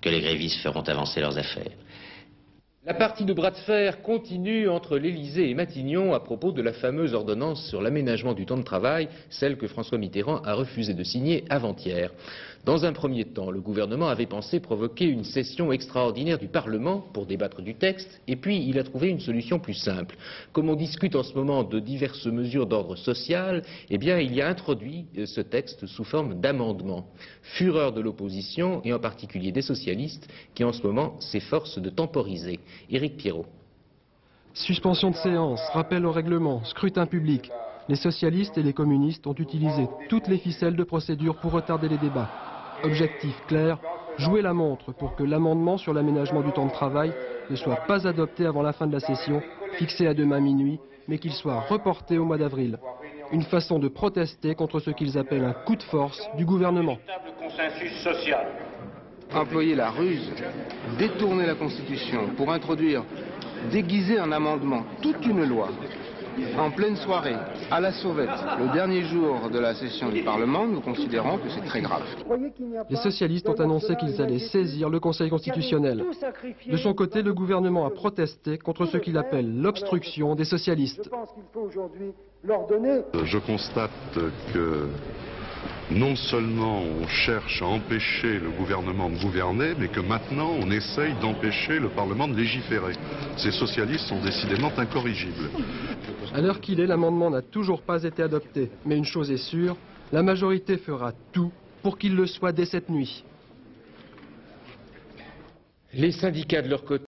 que les grévistes feront avancer leurs affaires. La partie de bras de fer continue entre l'Élysée et Matignon à propos de la fameuse ordonnance sur l'aménagement du temps de travail, celle que François Mitterrand a refusé de signer avant-hier. Dans un premier temps, le gouvernement avait pensé provoquer une session extraordinaire du Parlement pour débattre du texte, et puis il a trouvé une solution plus simple. Comme on discute en ce moment de diverses mesures d'ordre social, eh bien il y a introduit ce texte sous forme d'amendement. Fureur de l'opposition, et en particulier des socialistes, qui en ce moment s'efforcent de temporiser. Éric Pierrot. Suspension de séance, rappel au règlement, scrutin public. Les socialistes et les communistes ont utilisé toutes les ficelles de procédure pour retarder les débats. Objectif clair, jouer la montre pour que l'amendement sur l'aménagement du temps de travail ne soit pas adopté avant la fin de la session, fixée à demain minuit, mais qu'il soit reporté au mois d'avril. Une façon de protester contre ce qu'ils appellent un coup de force du gouvernement. Employer la ruse, détourner la Constitution pour introduire, déguiser en amendement toute une loi en pleine soirée, à la sauvette, le dernier jour de la session du Parlement, nous considérons que c'est très grave. Les socialistes ont annoncé qu'ils allaient saisir le Conseil constitutionnel. De son côté, le gouvernement a protesté contre ce qu'il appelle l'obstruction des socialistes. Je constate que non seulement on cherche à empêcher le gouvernement de gouverner, mais que maintenant on essaye d'empêcher le Parlement de légiférer. Ces socialistes sont décidément incorrigibles. À l'heure qu'il est, l'amendement n'a toujours pas été adopté. Mais une chose est sûre, la majorité fera tout pour qu'il le soit dès cette nuit. Les syndicats de leur côté